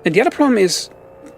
And the other problem is,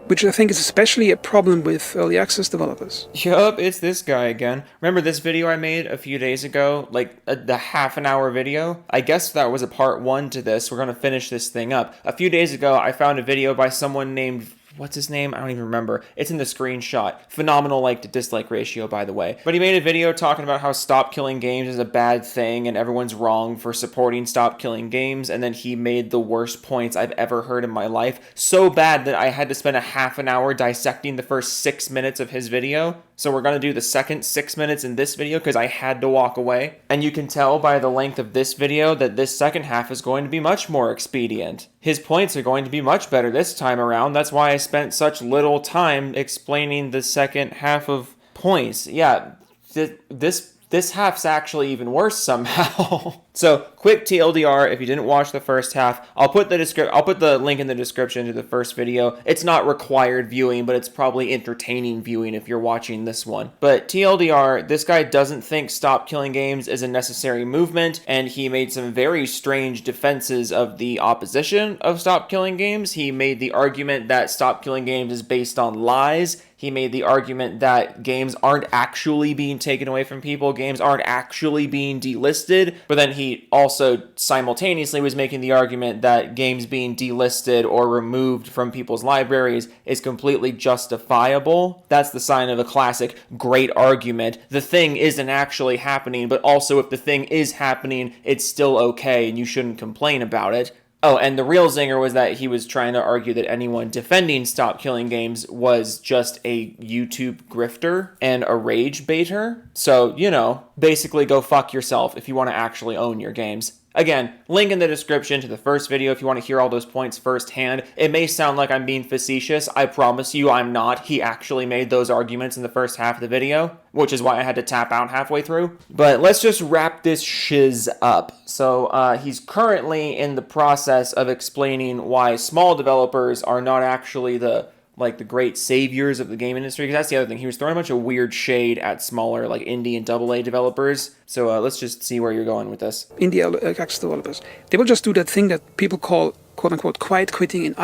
which I think is especially a problem with early access developers. Yup, it's this guy again. Remember this video I made a few days ago? Like the half an hour video? I guess that was a part one to this. We're gonna finish this thing up. A few days ago, I found a video by someone named... What's his name? I don't even remember. It's in the screenshot. Phenomenal like to dislike ratio, by the way. But he made a video talking about how stop killing games is a bad thing and everyone's wrong for supporting stop killing games. And then he made the worst points I've ever heard in my life. So bad that I had to spend a half an hour dissecting the first 6 minutes of his video. So we're going to do the second 6 minutes in this video because I had to walk away. And you can tell by the length of this video that this second half is going to be much more expedient. His points are going to be much better this time around. That's why I spent such little time explaining the second half of points. Yeah, this half's actually even worse somehow. So, quick TLDR, if you didn't watch the first half, I'll put the link in the description to the first video. It's not required viewing, but it's probably entertaining viewing if you're watching this one. But TLDR, this guy doesn't think stop killing games is a necessary movement, and he made some very strange defenses of the opposition of stop killing games. He made the argument that stop killing games is based on lies. He made the argument that games aren't actually being taken away from people, games aren't actually being delisted, but then he also simultaneously was making the argument that games being delisted or removed from people's libraries is completely justifiable. That's the sign of a classic great argument. The thing isn't actually happening, but also if the thing is happening, it's still okay and you shouldn't complain about it. Oh, and the real zinger was that he was trying to argue that anyone defending stop killing games was just a YouTube grifter and a rage baiter. So, you know, basically go fuck yourself if you want to actually own your games. Again, link in the description to the first video if you want to hear all those points firsthand. It may sound like I'm being facetious. I promise you I'm not. He actually made those arguments in the first half of the video, which is why I had to tap out halfway through. But let's just wrap this shiz up. So he's currently in the process of explaining why small developers are not actually the great saviors of the game industry, because that's the other thing. He was throwing a bunch of weird shade at smaller, like indie and AA developers. So let's just see where you're going with this. Indie access developers, they will just do that thing that people call "quote unquote" quiet quitting in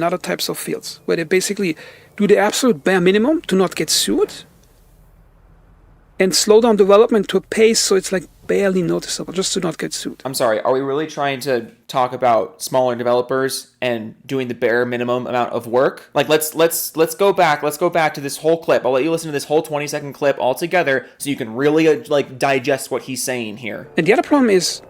other types of fields, where they basically do the absolute bare minimum to not get sued, and slow down development to a pace so it's like barely noticeable, just to not get sued. I'm sorry, are we really trying to talk about smaller developers and doing the bare minimum amount of work? Like, let's go back to this whole clip. I'll let you listen to this whole 20-second clip all together so you can really digest what he's saying here. And the other problem is,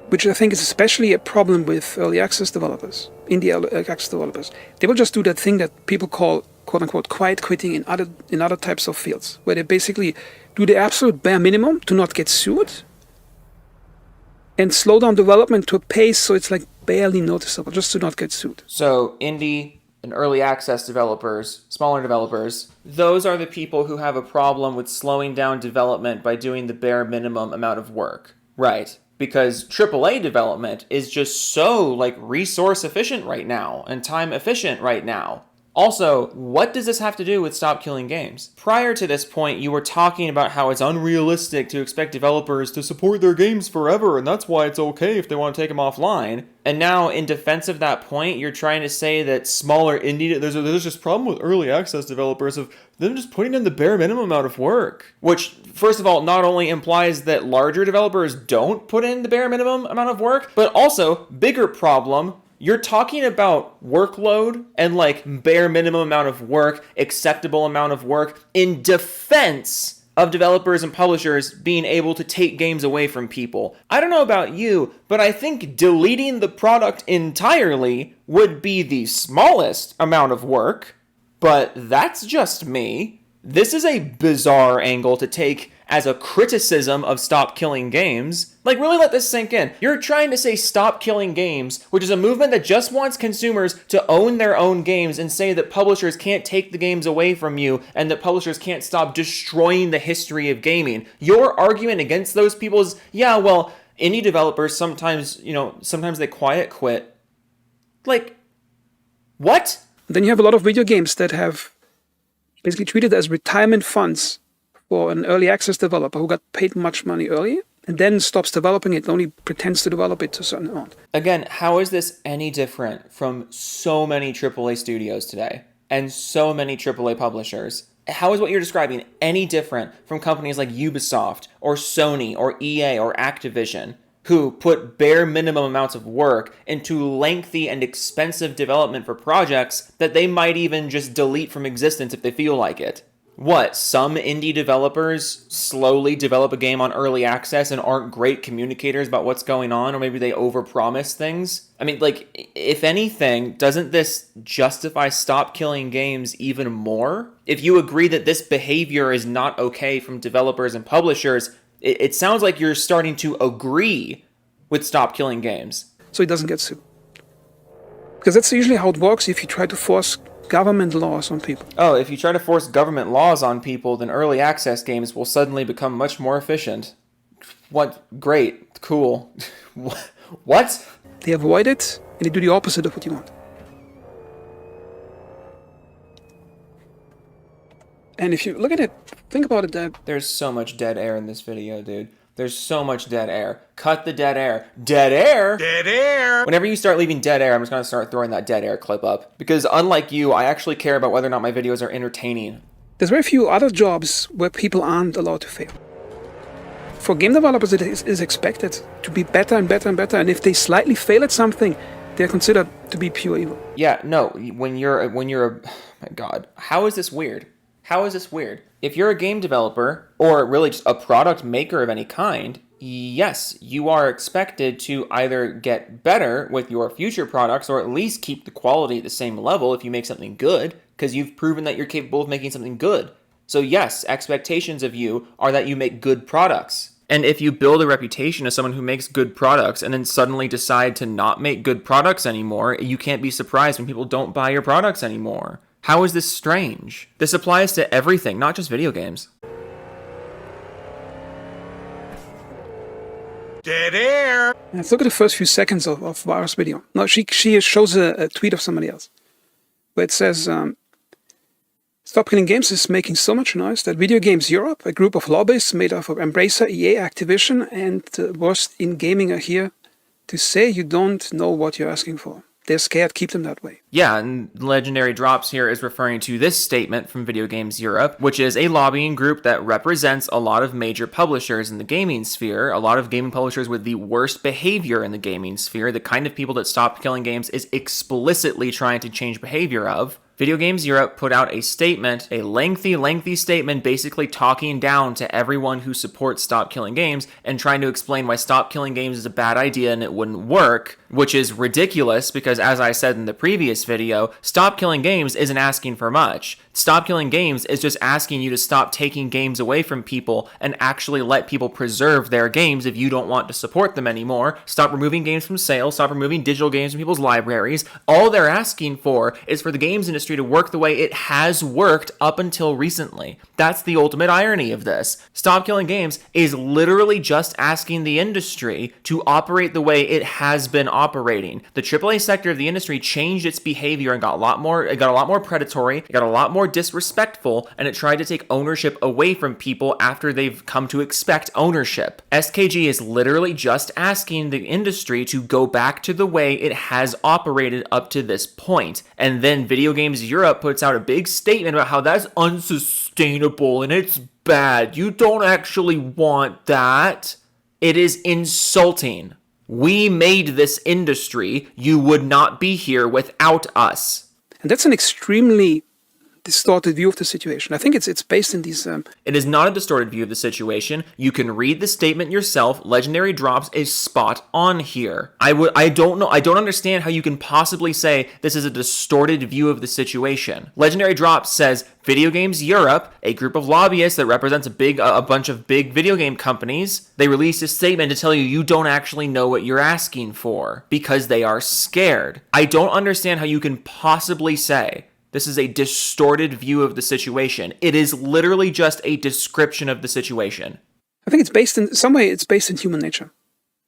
which I think is especially a problem with early access developers, indie access developers, they will just do that thing that people call "quote unquote" quiet quitting in other types of fields, where they basically do the absolute bare minimum to not get sued, and slow down development to a pace so it's like barely noticeable, just to not get sued. So indie and early access developers, smaller developers, those are the people who have a problem with slowing down development by doing the bare minimum amount of work. Right. Because AAA development is just so resource efficient right now and time efficient right now. Also, what does this have to do with stop killing games? Prior to this point, you were talking about how it's unrealistic to expect developers to support their games forever, and that's why it's okay if they want to take them offline. And now, in defense of that point, you're trying to say that smaller indie... There's this problem with early access developers of them just putting in the bare minimum amount of work. Which, first of all, not only implies that larger developers don't put in the bare minimum amount of work, but also, bigger problem... You're talking about workload and bare minimum amount of work, acceptable amount of work in defense of developers and publishers being able to take games away from people. I don't know about you, but I think deleting the product entirely would be the smallest amount of work, but that's just me. This is a bizarre angle to take as a criticism of stop killing games. Really let this sink in. You're trying to say stop killing games, which is a movement that just wants consumers to own their own games and say that publishers can't take the games away from you and that publishers can't stop destroying the history of gaming. Your argument against those people is, yeah, well, indie developers sometimes they quiet quit. What? Then you have a lot of video games that have basically treated as retirement funds for an early access developer who got paid much money early, and then stops developing it, only pretends to develop it to a certain amount. Again, how is this any different from so many AAA studios today and so many AAA publishers? How is what you're describing any different from companies like Ubisoft or Sony or EA or Activision, who put bare minimum amounts of work into lengthy and expensive development for projects that they might even just delete from existence if they feel like it? What, some indie developers slowly develop a game on early access and aren't great communicators about what's going on, or maybe they overpromise things? I mean, like, if anything, doesn't this justify Stop Killing Games even more? If you agree that this behavior is not okay from developers and publishers, it sounds like you're starting to agree with Stop Killing Games. So it doesn't get sued. Because that's usually how it works if you try to force government laws on people. Oh, if you try to force government laws on people, then early access games will suddenly become much more efficient. What? Great. Cool. What? They avoid it, and they do the opposite of what you want. And if you look at it, think about it, that There's so much dead air in this video, dude. There's so much dead air. Cut the dead air. Dead air? Dead air! Whenever you start leaving dead air, I'm just going to start throwing that dead air clip up. Because unlike you, I actually care about whether or not my videos are entertaining. there's very few other jobs where people aren't allowed to fail. For game developers, it is expected to be better and better and better, and if they slightly fail at something, they're considered to be pure evil. Yeah, no, when you're oh my god, how is this weird? How is this weird? If you're a game developer, or really just a product maker of any kind, yes, you are expected to either get better with your future products, or at least keep the quality at the same level if you make something good, because you've proven that you're capable of making something good. So yes, expectations of you are that you make good products. And if you build a reputation as someone who makes good products and then suddenly decide to not make good products anymore, you can't be surprised when people don't buy your products anymore. How is this strange? This applies to everything, not just video games. Dead air! Let's look at the first few seconds of Vara's video. No, she shows a tweet of somebody else, where it says, Stop Killing Games is making so much noise that Video Games Europe, a group of lobbyists made up of Embracer, EA, Activision, and the worst in gaming are here to say you don't know what you're asking for. They're scared, keep them that way. Yeah, and Legendary Drops here is referring to this statement from Video Games Europe, which is a lobbying group that represents a lot of major publishers in the gaming sphere, a lot of gaming publishers with the worst behavior in the gaming sphere, the kind of people that Stop Killing Games is explicitly trying to change behavior of. Video Games Europe put out a statement, a lengthy statement, basically talking down to everyone who supports Stop Killing Games and trying to explain why Stop Killing Games is a bad idea and it wouldn't work, which is ridiculous because, as I said in the previous video, Stop Killing Games isn't asking for much. Stop Killing Games is just asking you to stop taking games away from people and actually let people preserve their games if you don't want to support them anymore. Stop removing games from sale, stop removing digital games from people's libraries. All they're asking for is for the games industry to work the way it has worked up until recently. That's the ultimate irony of this. Stop Killing Games is literally just asking the industry to operate the way it has been operating. The AAA sector of the industry changed its behavior and got a lot more predatory, it got a lot more disrespectful, and it tried to take ownership away from people after they've come to expect ownership. SKG is literally just asking the industry to go back to the way it has operated up to this point. And then Video Games Europe puts out a big statement about how that's unsustainable and it's bad. You don't actually want that. It is insulting. We made this industry. You would not be here without us. And that's an extremely distorted view of the situation. I think it's based in these... It is not a distorted view of the situation. You can read the statement yourself. Legendary Drops is spot on here. I don't understand how you can possibly say this is a distorted view of the situation. Legendary Drops says Video Games Europe, a group of lobbyists that represents a bunch of big video game companies, they released a statement to tell you you don't actually know what you're asking for because they are scared. I don't understand how you can possibly say this is a distorted view of the situation. It is literally just a description of the situation. I think it's based in human nature.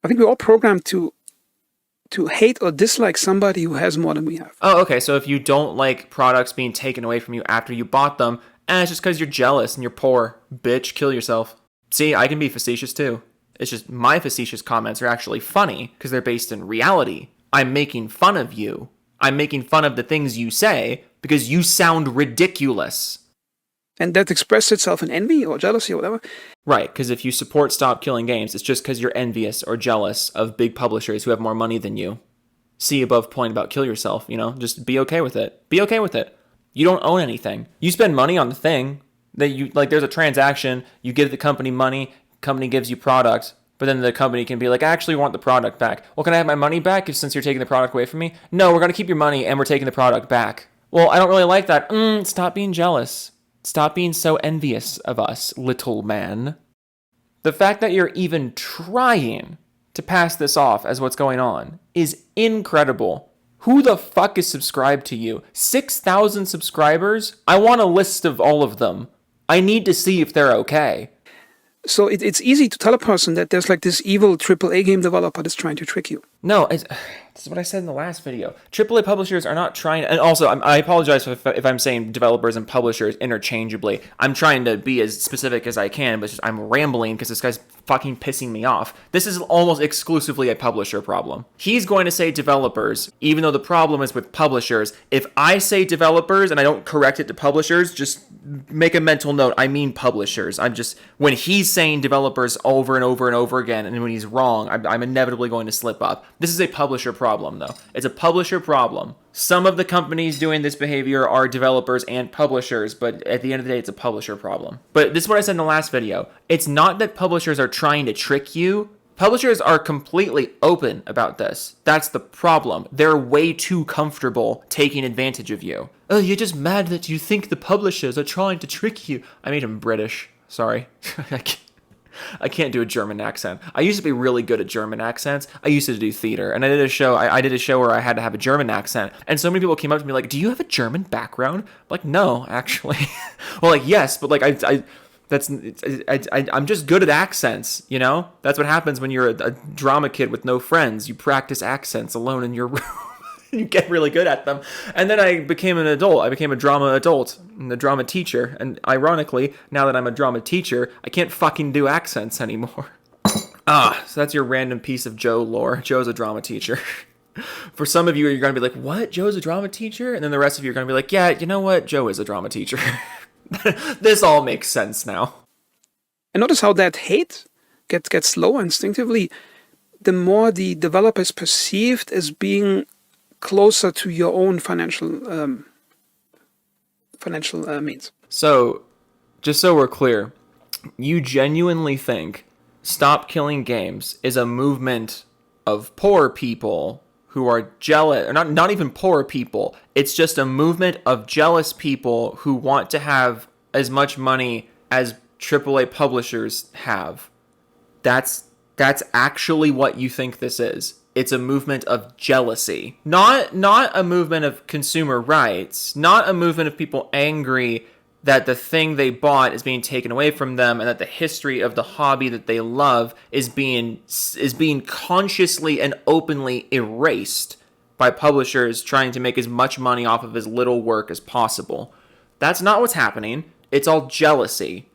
I think we're all programmed to hate or dislike somebody who has more than we have. Oh, okay, so if you don't like products being taken away from you after you bought them, it's just because you're jealous and you're poor. Bitch, kill yourself. See, I can be facetious too. It's just my facetious comments are actually funny because they're based in reality. I'm making fun of you. I'm making fun of the things you say because you sound ridiculous. And that expresses itself in envy or jealousy or whatever. Right, because if you support Stop Killing Games, it's just because you're envious or jealous of big publishers who have more money than you. See above point about kill yourself, just be okay with it. Be okay with it. You don't own anything. You spend money on the thing that you, like, there's a transaction, you give the company money, company gives you product, but then the company can be like, I actually want the product back. Well, can I have my money back since you're taking the product away from me? No, we're going to keep your money and we're taking the product back. Well, I don't really like that. Stop being jealous. Stop being so envious of us, little man. The fact that you're even trying to pass this off as what's going on is incredible. Who the fuck is subscribed to you? 6,000 subscribers? I want a list of all of them. I need to see if they're okay. So it's easy to tell a person that there's like this evil AAA game developer that's trying to trick you. No, this is what I said in the last video. AAA publishers are not trying, and also I apologize if I'm saying developers and publishers interchangeably. I'm trying to be as specific as I can, but I'm rambling because this guy's fucking pissing me off. This is almost exclusively a publisher problem. He's going to say developers, even though the problem is with publishers. If I say developers and I don't correct it to publishers, just make a mental note. I mean publishers. When he's saying developers over and over and over again, and when he's wrong, I'm inevitably going to slip up. This is a publisher problem, though. It's a publisher problem. Some of the companies doing this behavior are developers and publishers, but at the end of the day, it's a publisher problem. But this is what I said in the last video. It's not that publishers are trying to trick you. Publishers are completely open about this. That's the problem. They're way too comfortable taking advantage of you. Oh, you're just mad that you think the publishers are trying to trick you. I made him British. Sorry. I can't do a German accent. I used to be really good at German accents. I used to do theater, and I did a show. I did a show where I had to have a German accent, and so many people came up to me like, "Do you have a German background?" I'm like, no, actually. Well, like, yes, but like I'm just good at accents. That's what happens when you're a drama kid with no friends. You practice accents alone in your room. You get really good at them. And then I became an adult. I became a drama adult and a drama teacher. And ironically, now that I'm a drama teacher, I can't fucking do accents anymore. So that's your random piece of Joe lore. Joe's a drama teacher. For some of you, you're going to be like, what? Joe's a drama teacher? And then the rest of you are going to be like, yeah, you know what? Joe is a drama teacher. This all makes sense now. And notice how that hate gets lower instinctively the more the developer is perceived as being closer to your own financial means. So, just so we're clear, you genuinely think Stop Killing Games is a movement of poor people who are jealous, or not even poor people. It's just a movement of jealous people who want to have as much money as AAA publishers have. That's actually what you think this is. It's a movement of jealousy. Not a movement of consumer rights. Not a movement of people angry that the thing they bought is being taken away from them and that the history of the hobby that they love is being consciously and openly erased by publishers trying to make as much money off of as little work as possible. That's not what's happening. It's all jealousy.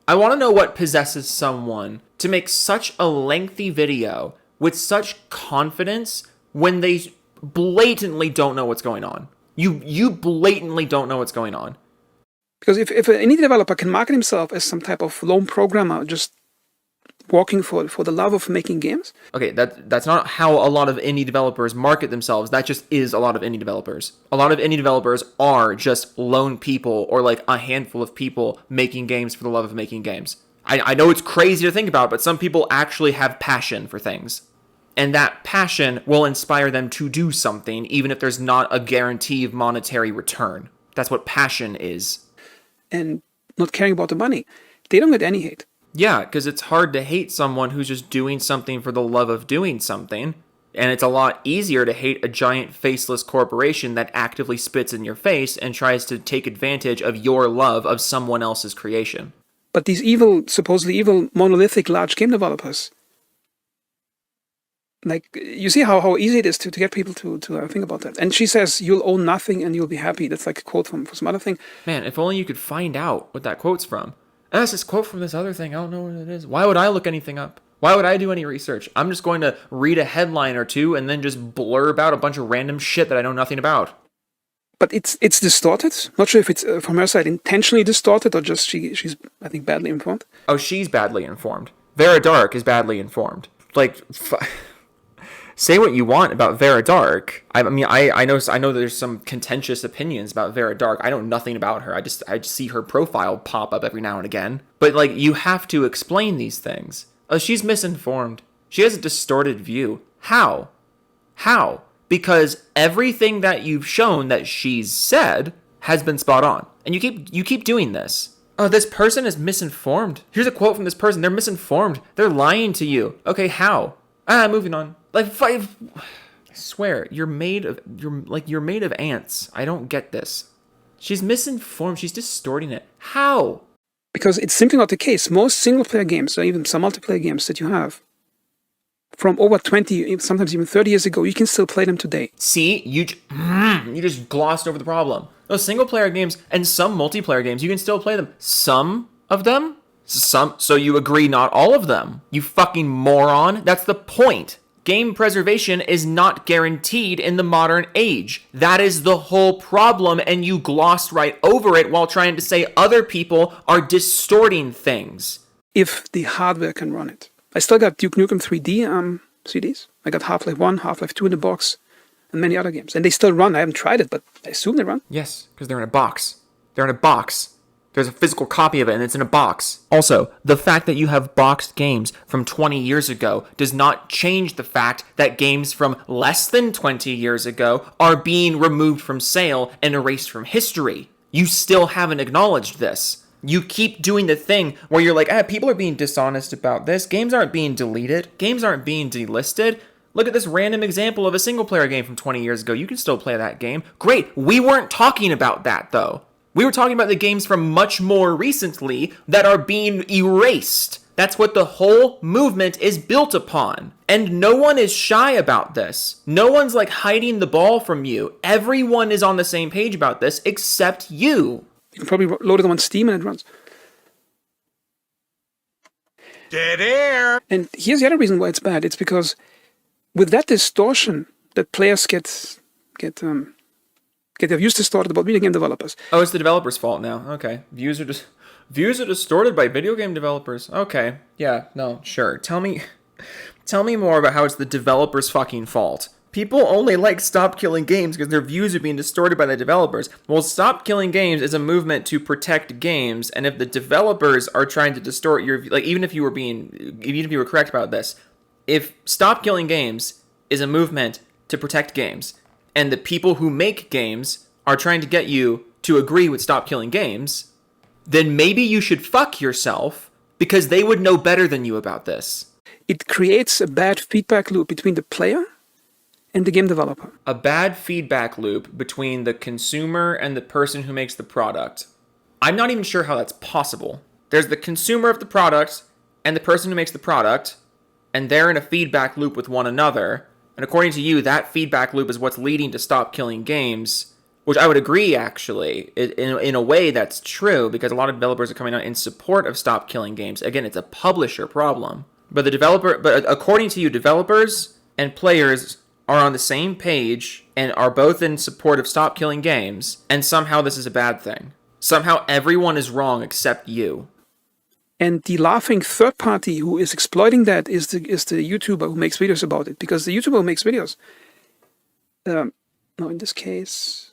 I want to know what possesses someone to make such a lengthy video with such confidence when they blatantly don't know what's going on. You blatantly don't know what's going on. Because if an indie developer can market himself as some type of lone programmer just working for the love of making games. Okay, that's not how a lot of indie developers market themselves. That just is a lot of indie developers. A lot of indie developers are just lone people or like a handful of people making games for the love of making games. I know it's crazy to think about, but some people actually have passion for things. And that passion will inspire them to do something, even if there's not a guarantee of monetary return. That's what passion is. And not caring about the money. They don't get any hate. Yeah, because it's hard to hate someone who's just doing something for the love of doing something. And it's a lot easier to hate a giant faceless corporation that actively spits in your face and tries to take advantage of your love of someone else's creation. But these supposedly evil, monolithic large game developers, like, you see how easy it is to get people to think about that. And she says, you'll own nothing and you'll be happy. That's like a quote from some other thing. Man, if only you could find out what that quote's from. And that's this quote from this other thing. I don't know what it is. Why would I look anything up? Why would I do any research? I'm just going to read a headline or two and then just blurb out a bunch of random shit that I know nothing about. But it's distorted. Not sure if it's from her side intentionally distorted or just she's I think badly informed. Oh, she's badly informed. Vera Dark is badly informed. Like, say what you want about Vera Dark. I mean, I know there's some contentious opinions about Vera Dark. I know nothing about her. I just see her profile pop up every now and again. But like, you have to explain these things. Oh, she's misinformed. She has a distorted view. How? How? Because everything that you've shown that she's said has been spot on. And you keep doing this. Oh, this person is misinformed. Here's a quote from this person. They're misinformed. They're lying to you. Okay, how? Moving on. Like, I swear, you're made of ants. I don't get this. She's misinformed. She's distorting it. How? Because it's simply not the case. Most single-player games, or even some multiplayer games that you have, from over 20, sometimes even 30 years ago, you can still play them today. See, you just glossed over the problem. Those single-player games and some multiplayer games, you can still play them. Some of them? So you agree not all of them. You fucking moron. That's the point. Game preservation is not guaranteed in the modern age. That is the whole problem, and you glossed right over it while trying to say other people are distorting things. If the hardware can run it. I still got Duke Nukem 3D CDs. I got Half-Life 1, Half-Life 2 in the box, and many other games. And they still run. I haven't tried it, but I assume they run. Yes, because they're in a box. They're in a box. There's a physical copy of it, and it's in a box. Also, the fact that you have boxed games from 20 years ago does not change the fact that games from less than 20 years ago are being removed from sale and erased from history. You still haven't acknowledged this. You keep doing the thing where you're like, people are being dishonest about this. Games aren't being deleted. Games aren't being delisted. Look at this random example of a single-player game from 20 years ago. You can still play that game. Great. We weren't talking about that, though. We were talking about the games from much more recently that are being erased. That's what the whole movement is built upon. And no one is shy about this. No one's like hiding the ball from you. Everyone is on the same page about this except you. You can probably load it on Steam and it runs. Dead air! And here's the other reason why it's bad. It's because with that distortion that players get their views distorted about video game developers. Oh, it's the developers' fault now. Okay. Views are distorted by video game developers. Okay. Yeah, no, sure. Tell me more about how it's the developers' fucking fault. People only like Stop Killing Games because their views are being distorted by the developers. Well, Stop Killing Games is a movement to protect games, and if the developers are trying to distort your, like, even if you were correct about this, if Stop Killing Games is a movement to protect games, and the people who make games are trying to get you to agree with Stop Killing Games, then maybe you should fuck yourself because they would know better than you about this. It creates a bad feedback loop between the player and the game developer. A bad feedback loop between the consumer and the person who makes the product. I'm not even sure how that's possible. There's the consumer of the product and the person who makes the product, and they're in a feedback loop with one another. And according to you, that feedback loop is what's leading to Stop Killing Games, which I would agree, actually. In a way, that's true, because a lot of developers are coming out in support of Stop Killing Games. Again, it's a publisher problem. But according to you, developers and players are on the same page and are both in support of Stop Killing Games, and somehow this is a bad thing. Somehow everyone is wrong except you. And the laughing third party who is exploiting that is the YouTuber who makes videos about it. Because the YouTuber who makes videos, in this case,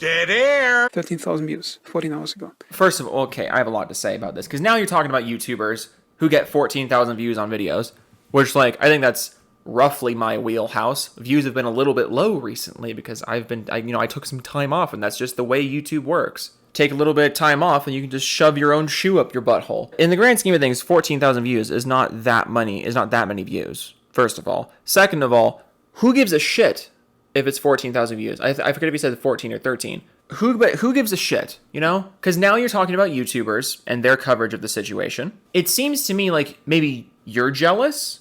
Dead air! 13,000 views 14 hours ago. First of all, okay, I have a lot to say about this, because now you're talking about YouTubers who get 14,000 views on videos, which, like, I think that's roughly my wheelhouse. Views have been a little bit low recently because I took some time off, and that's just the way YouTube works. Take a little bit of time off and you can just shove your own shoe up your butthole. In the grand scheme of things, 14,000 views is not that many views, first of all. Second of all, who gives a shit if it's 14,000 views? I forget if you said 14 or 13. Who gives a shit, you know? Because now you're talking about YouTubers and their coverage of the situation. It seems to me like maybe you're jealous.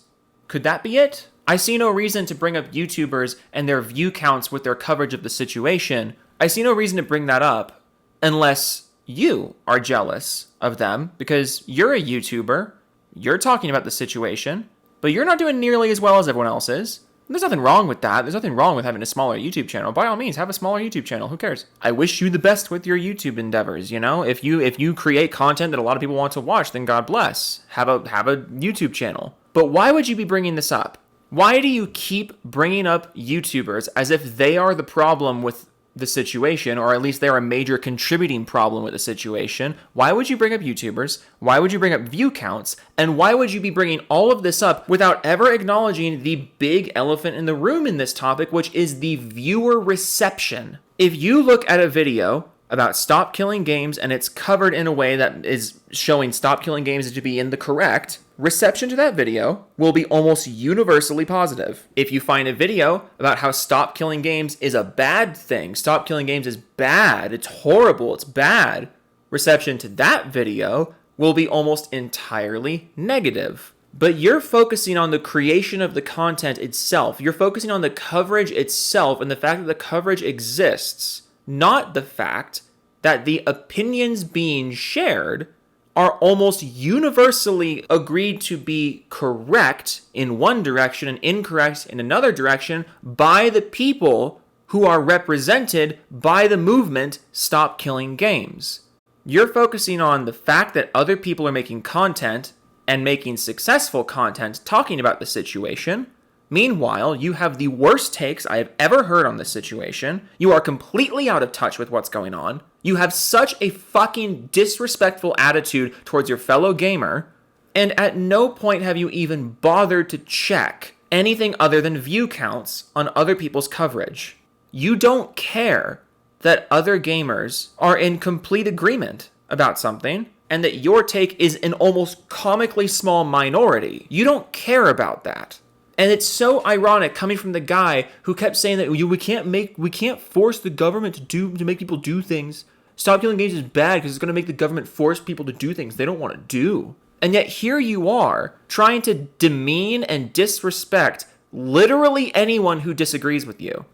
Could that be it? I see no reason to bring up YouTubers and their view counts with their coverage of the situation. I see no reason to bring that up unless you are jealous of them because you're a YouTuber You're talking about the situation, but you're not doing nearly as well as everyone else is. There's nothing wrong with that. There's nothing wrong with having a smaller YouTube channel. By all means, have a smaller YouTube channel. Who cares? I wish you the best with your YouTube endeavors, you know? If you create content that a lot of people want to watch, then God bless. Have a YouTube channel. But why would you be bringing this up? Why do you keep bringing up YouTubers as if they are the problem with the situation, or at least they're a major contributing problem with the situation? Why would you bring up YouTubers? Why would you bring up view counts? And why would you be bringing all of this up without ever acknowledging the big elephant in the room in this topic, which is the viewer reception? If you look at a video about Stop Killing Games and it's covered in a way that is showing Stop Killing Games to be in the correct, reception to that video will be almost universally positive. If you find a video about how Stop Killing Games is a bad thing, Stop Killing Games is bad, it's horrible, it's bad, reception to that video will be almost entirely negative. But you're focusing on the creation of the content itself. You're focusing on the coverage itself and the fact that the coverage exists, not the fact that the opinions being shared are almost universally agreed to be correct in one direction and incorrect in another direction by the people who are represented by the movement Stop Killing Games. You're focusing on the fact that other people are making content and making successful content talking about the situation. Meanwhile, you have the worst takes I have ever heard on this situation. You are completely out of touch with what's going on. You have such a fucking disrespectful attitude towards your fellow gamer, and at no point have you even bothered to check anything other than view counts on other people's coverage. You don't care that other gamers are in complete agreement about something, and that your take is an almost comically small minority. You don't care about that. And it's so ironic coming from the guy who kept saying that we can't force the government to make people do things. Stop Killing Games is bad because it's going to make the government force people to do things they don't want to do. And yet here you are trying to demean and disrespect literally anyone who disagrees with you.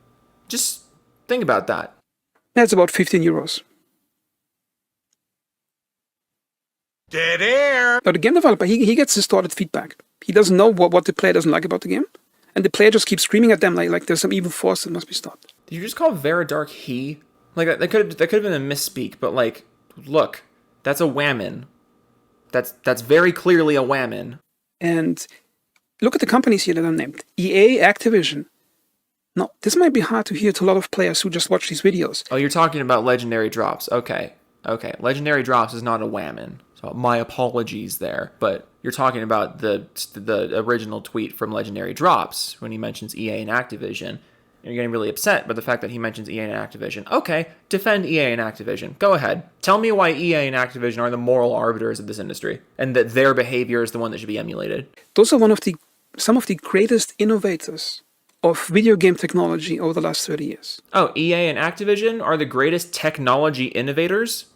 Just think about that. That's about 15 euros. Dead air. Now the game developer, he gets distorted feedback. He doesn't know what the player doesn't like about the game. And the player just keeps screaming at them like there's some evil force that must be stopped. Did you just call Veridark he? Like that could have been a misspeak, but like, look, that's a whammon. That's very clearly a whammon. And look at the companies here that are named. EA, Activision. Now, this might be hard to hear to a lot of players who just watch these videos. Oh, you're talking about Legendary Drops. Okay. Legendary Drops is not a whammon. So my apologies there. But you're talking about the original tweet from Legendary Drops when he mentions EA and Activision. And you're getting really upset by the fact that he mentions EA and Activision. Okay, defend EA and Activision. Go ahead. Tell me why EA and Activision are the moral arbiters of this industry and that their behavior is the one that should be emulated. Those are some of the greatest innovators of video game technology over the last 30 years. Oh, EA and Activision are the greatest technology innovators?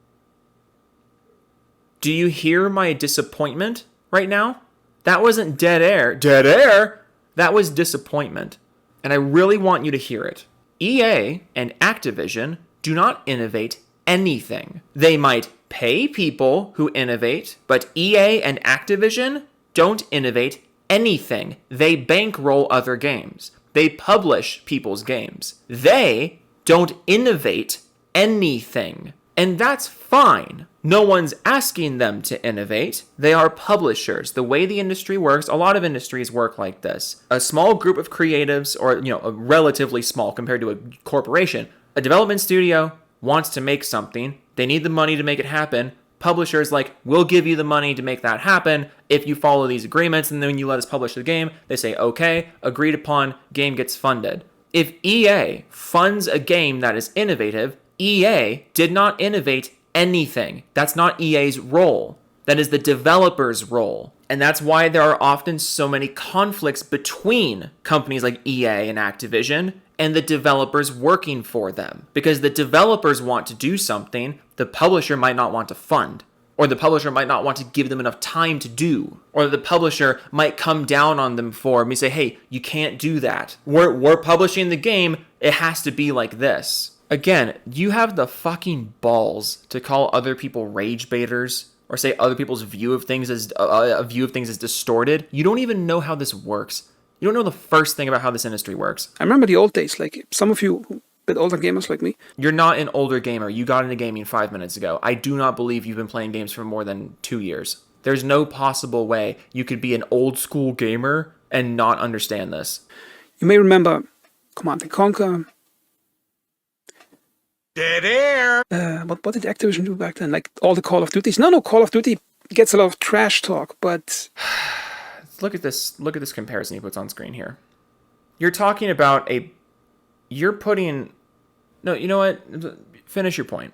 Do you hear my disappointment right now? That wasn't dead air. Dead air? That was disappointment. And I really want you to hear it. EA and Activision do not innovate anything. They might pay people who innovate, but EA and Activision don't innovate anything. They bankroll other games. They publish people's games. They don't innovate anything. And that's fine. No one's asking them to innovate. They are publishers. The way the industry works, a lot of industries work like this. A small group of creatives, or a relatively small compared to a corporation, a development studio wants to make something. They need the money to make it happen. Publishers we'll give you the money to make that happen if you follow these agreements, and then when you let us publish the game, they say, okay, agreed upon, game gets funded. If EA funds a game that is innovative, EA did not innovate anything. That's not EA's role. That is the developer's role. And that's why there are often so many conflicts between companies like EA and Activision and the developers working for them. Because the developers want to do something the publisher might not want to fund. Or the publisher might not want to give them enough time to do. Or the publisher might come down on them for and say, hey, you can't do that. We're publishing the game. It has to be like this. Again, you have the fucking balls to call other people rage baiters or say other people's view of things as a view of things as distorted, you don't even know how this works. You don't know the first thing about how this industry works. I remember the old days, like some of you a bit older gamers like me. You're not an older gamer. You got into gaming 5 minutes ago. I do not believe you've been playing games for more than 2 years. There's no possible way you could be an old school gamer and not understand this. You may remember Command & Conquer. Dead air. What did Activision do back then? Like all the Call of Duties? No, Call of Duty gets a lot of trash talk, but... Look at this comparison he puts on screen here. You're talking about you're putting... No, you know what? Finish your point.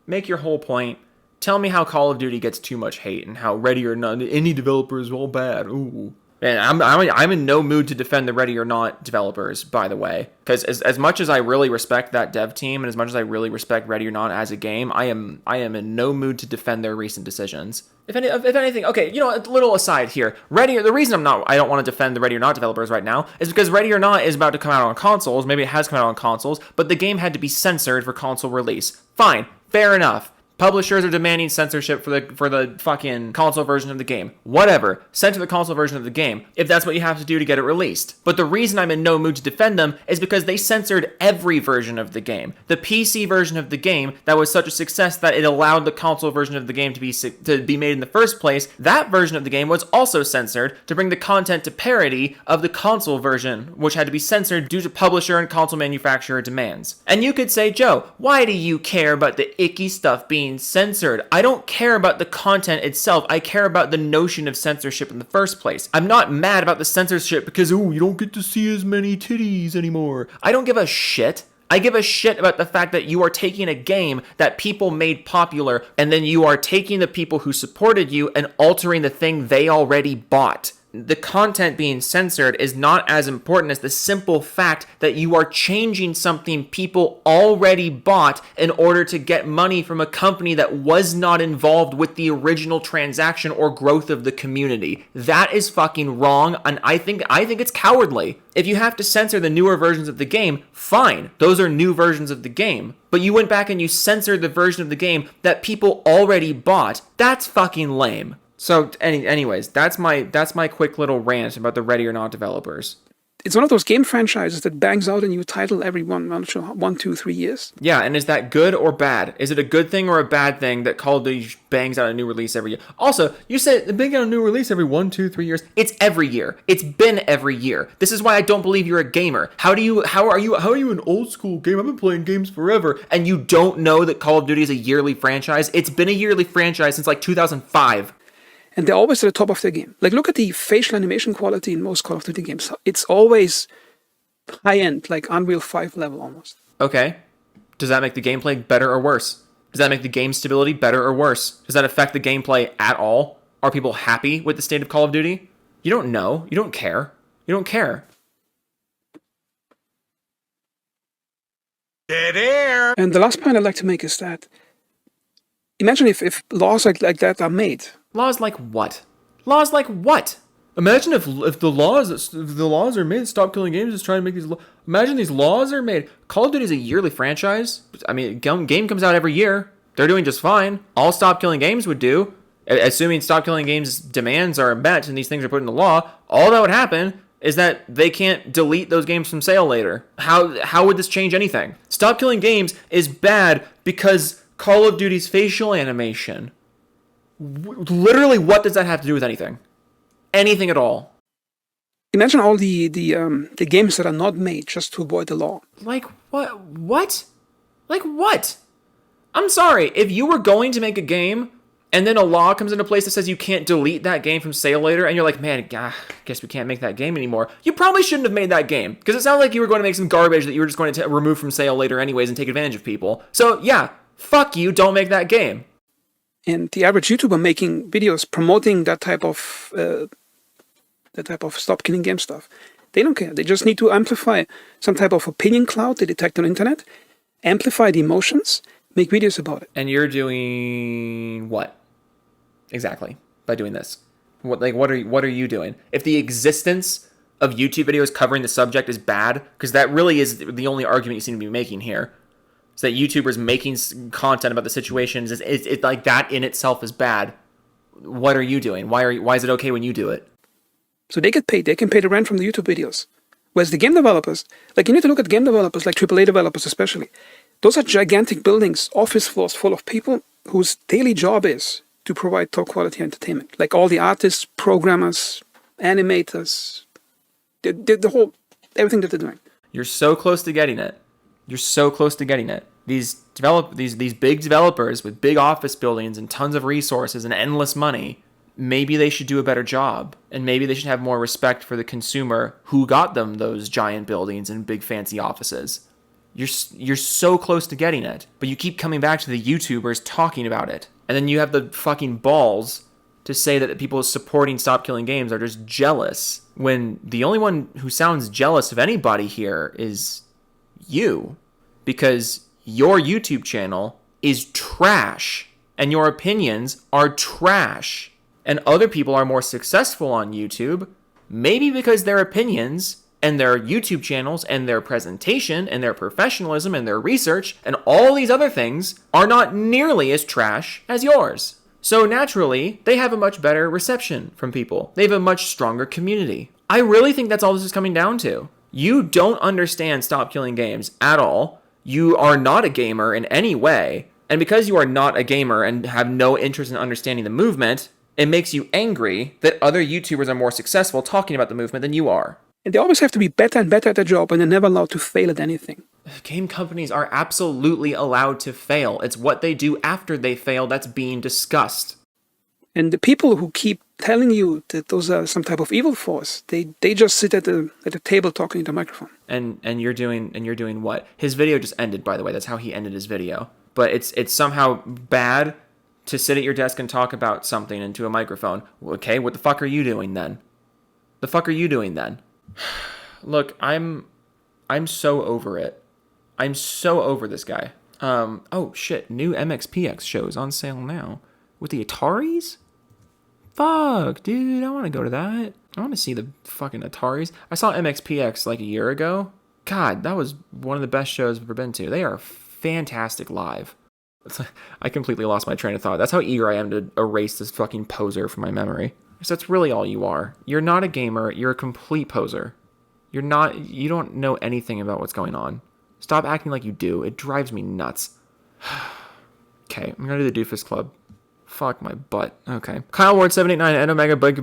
Make your whole point. Tell me how Call of Duty gets too much hate and how Ready or Not, any developer is all bad. Ooh. Man, I'm in no mood to defend the Ready or Not developers, by the way. Because as much as I really respect that dev team and as much as I really respect Ready or Not as a game, I am in no mood to defend their recent decisions. If anything, okay, you know, a little aside here. The reason I don't want to defend the Ready or Not developers right now is because Ready or Not is about to come out on consoles. Maybe it has come out on consoles, but the game had to be censored for console release. Fine, fair enough. Publishers are demanding censorship for the fucking console version of the game. Whatever. Censor the console version of the game if that's what you have to do to get it released. But the reason I'm in no mood to defend them is because they censored every version of the game. The PC version of the game that was such a success that it allowed the console version of the game to be made in the first place, that version of the game was also censored to bring the content to parity of the console version, which had to be censored due to publisher and console manufacturer demands. And you could say, Joe, why do you care about the icky stuff being censored? I don't care about the content itself. I care about the notion of censorship in the first place. I'm not mad about the censorship because, you don't get to see as many titties anymore. I don't give a shit. I give a shit about the fact that you are taking a game that people made popular and then you are taking the people who supported you and altering the thing they already bought. The content being censored is not as important as the simple fact that you are changing something people already bought in order to get money from a company that was not involved with the original transaction or growth of the community. That is fucking wrong, and I think it's cowardly. If you have to censor the newer versions of the game, fine. Those are new versions of the game. But you went back and you censored the version of the game that people already bought. That's fucking lame. So, anyways, that's my quick little rant about the Ready or Not developers. It's one of those game franchises that bangs out a new title every 1, 2, 3 years. Yeah, and is that good or bad? Is it a good thing or a bad thing that Call of Duty bangs out a new release every year? Also, you said they bang out a new release every 1, 2, 3 years. It's every year. It's been every year. This is why I don't believe you're a gamer. How are you an old school gamer? I've been playing games forever, and you don't know that Call of Duty is a yearly franchise? It's been a yearly franchise since like 2005. And they're always at the top of their game. Like, look at the facial animation quality in most Call of Duty games. It's always high-end, like Unreal 5 level almost. Okay. Does that make the gameplay better or worse? Does that make the game stability better or worse? Does that affect the gameplay at all? Are people happy with the state of Call of Duty? You don't know. You don't care. You don't care. Dead air. And the last point I'd like to make is that imagine if laws like that are made. Laws like what? Laws like what? Imagine if the laws are made. Stop Killing Games is trying to make these laws. Imagine these laws are made. Call of Duty is a yearly franchise. I mean, game comes out every year. They're doing just fine. All Stop Killing Games would do, assuming Stop Killing Games' demands are met and these things are put into law, all that would happen is that they can't delete those games from sale later. How would this change anything? Stop Killing Games is bad because Call of Duty's facial animation. Literally, what does that have to do with anything? Anything at all? Imagine all the games that are not made just to avoid the law. Like what? What? Like what? I'm sorry, if you were going to make a game and then a law comes into place that says you can't delete that game from sale later, and you're like, man, guess we can't make that game anymore, you probably shouldn't have made that game, because it sounded like you were going to make some garbage that you were just going to remove from sale later anyways and take advantage of people. So yeah, fuck you, don't make that game. And the average YouTuber making videos promoting that type of stop killing game stuff, they don't care. They just need to amplify some type of opinion cloud they detect on the internet, amplify the emotions, make videos about it. And you're doing what exactly by doing this? What are you doing? If the existence of YouTube videos covering the subject is bad, because that really is the only argument you seem to be making here. So that YouTubers making content about the situations is like that in itself is bad. What are you doing? Why is it okay when you do it? So they get paid. They can pay the rent from the YouTube videos. Whereas the game developers, like you need to look at game developers, like AAA developers especially. Those are gigantic buildings, office floors full of people whose daily job is to provide top quality entertainment. Like all the artists, programmers, animators, the whole, everything that they're doing. You're so close to getting it. You're so close to getting it. These big developers with big office buildings and tons of resources and endless money, maybe they should do a better job, and maybe they should have more respect for the consumer who got them those giant buildings and big fancy offices. You're so close to getting it, but you keep coming back to the YouTubers talking about it, and then you have the fucking balls to say that the people supporting Stop Killing Games are just jealous, when the only one who sounds jealous of anybody here is you, because your YouTube channel is trash, and your opinions are trash. And other people are more successful on YouTube, maybe because their opinions and their YouTube channels and their presentation and their professionalism and their research and all these other things are not nearly as trash as yours. So naturally, they have a much better reception from people. They have a much stronger community. I really think that's all this is coming down to. You don't understand Stop Killing Games at all. You are not a gamer in any way. And because you are not a gamer and have no interest in understanding the movement, it makes you angry that other YouTubers are more successful talking about the movement than you are. And they always have to be better and better at their job, and they're never allowed to fail at anything. Game companies are absolutely allowed to fail. It's what they do after they fail that's being discussed. And the people who keep telling you that those are some type of evil force, they just sit at the table talking into the microphone. And you're doing what? His video just ended, by the way. That's how he ended his video. But it's somehow bad to sit at your desk and talk about something into a microphone. Okay, what the fuck are you doing then? The fuck are you doing then? Look, I'm so over it. I'm so over this guy. Oh shit, new MXPX shows on sale now. With the Ataris? Fuck, dude, I want to go to that. I want to see the fucking Ataris. I saw MXPX like a year ago. God, that was one of the best shows I've ever been to. They are fantastic live. I completely lost my train of thought. That's how eager I am to erase this fucking poser from my memory. So that's really all you are. You're not a gamer. You're a complete poser. You don't know anything about what's going on. Stop acting like you do. It drives me nuts. Okay, I'm gonna do the Doofus Club. Fuck my butt. Okay. Kyle Ward 789 Ed Omega Big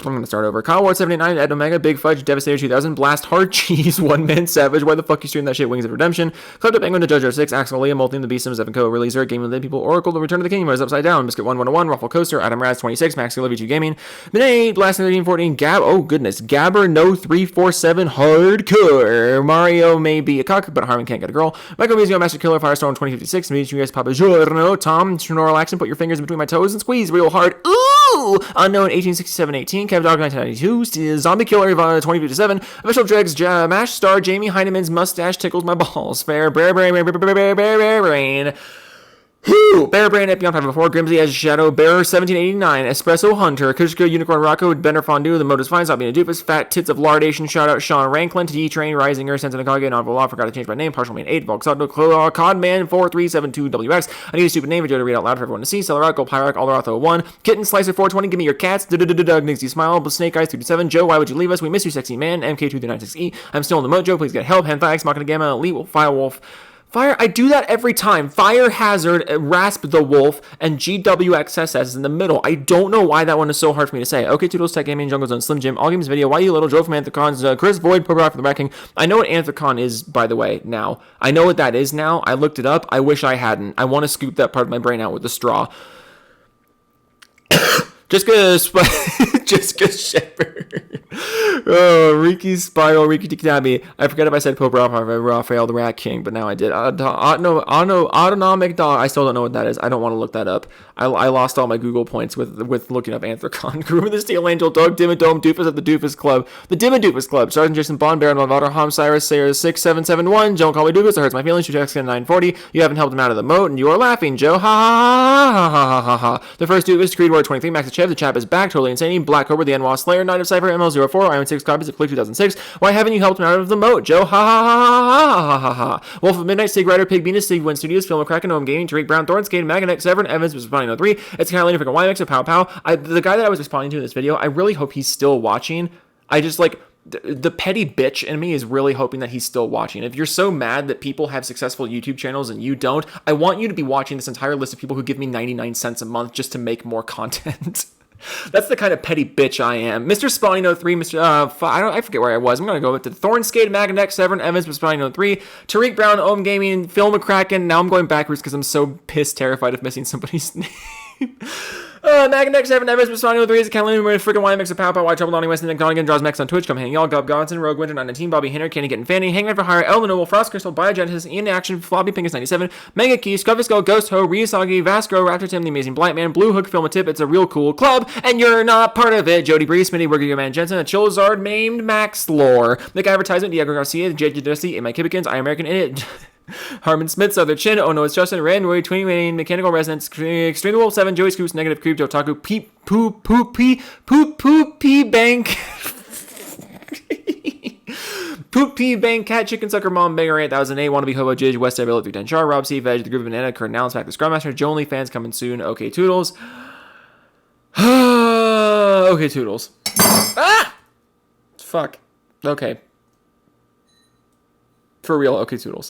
I'm gonna start over. Kyle Ward 79 Ed Omega Big Fudge Devastator 2000 Blast Hard Cheese One Man Savage. Why the fuck you stream that shit? Wings of Redemption. Club to Penguin to JoJo 6 Axel Liam Multi the Beast Sims Evan Co Releaser Game of the People Oracle The Return of the King Rise Upside Down Biscuit 101 Ruffle Coaster Adam Raz 26 Max Levy 2 Gaming Minate Blast 1314 Gab oh goodness Gabber No 347 Hardcore Mario may be a cock but Harmon can't get a girl Michael Muzio Master Killer Firestone 2056 Meet you guys Papa Giorno Tom Snorlax and put your fingers in between my toes and squeeze real hard. Ooh! Unknown 1867-18 Kev Dog 1992 Zombie Killer 2057 Official Dregs Mash Star Jamie Heinemann's mustache tickles my balls. Fair Bear Brain Whoo! Bear Brain Epion 504 Grimsy as Shadow Bearer 1789 Espresso Hunter Kushka Unicorn Rocco Benner Fondue The Motive's Fine Stop Being a Doofus Fat Tits of Lardation Shout out Sean Ranklin D-Train Risinger Sense Nakage Novel Law Forgot to change my name Partial Main 8 Volksauto Codman 4372WX I need a stupid name video to read out loud for everyone to see Celerock Gold Pyrock Alderoth 01 Kitten Slicer 420 Give me your cats Doug Nixie Smile Snake Eyes 327 Joe Why would you leave us We miss you sexy man MK2396E I'm still in the mojo Please get help Henthix Machina Gamma Elite Firewolf Fire, I do that every time. Fire Hazard, Rasp the Wolf, and GWXSS is in the middle. I don't know why that one is so hard for me to say. Okay, Toodles, Tech Gaming, Jungle Zone, Slim Jim, All Games Video, Why You Little, Joe from Anthrocons, Chris Void, Purple Rock for the Wrecking. I know what Anthrocon is, by the way, now. I know what that is now. I looked it up. I wish I hadn't. I want to scoop that part of my brain out with a straw. Jessica Shepherd. Oh, Riki Spiral, Riki Tikitabi. I forget if I said Pope Raphael the Rat King, but now I did. Autonomic Dog. I still don't know what that is. I don't want to look that up. I lost all my Google points with looking up Anthrocon. Groom of the Steel Angel, Dog, Dimmadome, Doofus at the Doofus Club. The Dimmadoofus Club. Sergeant Jason Bond, Baron Malvader, Ham Cyrus, Sarah 6771. Don't call me Doofus. It hurts my feelings. You text 940. You haven't helped him out of the moat, and you are laughing, Joe. Ha ha ha ha ha ha ha. The first Doofus, Creed War 23, Max Chev, the chap is back, totally insane. Black Cobra, the NWA Slayer, Knight of Cypher, ML04, Iron 6 copies of Click 2006. Why haven't you helped him out of the moat, Joe? Ha ha ha ha ha ha ha. Wolf of Midnight, Sig Rider, Pig Venus, Sig Win Studios, Film of Kraken, Ohm Gaming, Tariq Brown, Thornskate, Maganex, Severin, Evans, was responding to 3. It's Carolina, freaking YMX, of Pow Pow. The guy that I was responding to in this video, I really hope he's still watching. I just like, the petty bitch in me is really hoping that he's still watching. If you're so mad that people have successful YouTube channels and you don't, I want you to be watching this entire list of people who give me 99 cents a month just to make more content. That's the kind of petty bitch I am. Mr. Spawning 03, I forget where I was. I'm going to go with the Thornskate, Maganex, Severin, Evans, Mr. Spawning 03, Tariq Brown, Ohm Gaming, Phil McCracken. Now I'm going backwards because I'm so terrified of missing somebody's name. Maganex, Evan Evans, Mr. 03 is a Catalina, freaking YMX of Pow Pow, White Trouble, Donnie West, and Nick Donegan, draws Max on Twitch, come hang y'all, Gob Godson, Rogue Winter 919, Bobby Hinner, Candy Getting Fanny, Hangman for Hire, Elden Noble, Frost Crystal, Biogenesis, Ian Action, Floppy Pinkus 97, Mega Key, Scuffiskull, Ghost Ho, Ryusagi, Vasco, Raptor Tim, The Amazing Blight Man, Blue Hook, Film a Tip, It's a Real Cool Club, and you're not part of it. Jody Bree, Smitty, Worker Man Jensen, a Chilzard named Max Lore, Nick Advertisement, Diego Garcia, JJ Dusty, My Kibikins, I American in it. Harmon Smith, Southern Chin, Oh No It's Justin, Randroid, Twinning Wayne, Mechanical Resonance, Extreme Wolf 7, Joey Scoops, Negative Creep, Otaku, Peep, Poop, Poop, Pee, Poop, Poop, Pee, Bank. Poop Pee Bank Cat Chicken Sucker Mom Banger 8008 Wannabe Hobo Jidge West Devil 310 Char Rob C Veg The Groove Banana Kurt Now Back the Scrum Master Joe Only Fans coming soon. Okay Toodles. Okay Toodles. Ah! Fuck. Okay. For real. Okay Toodles.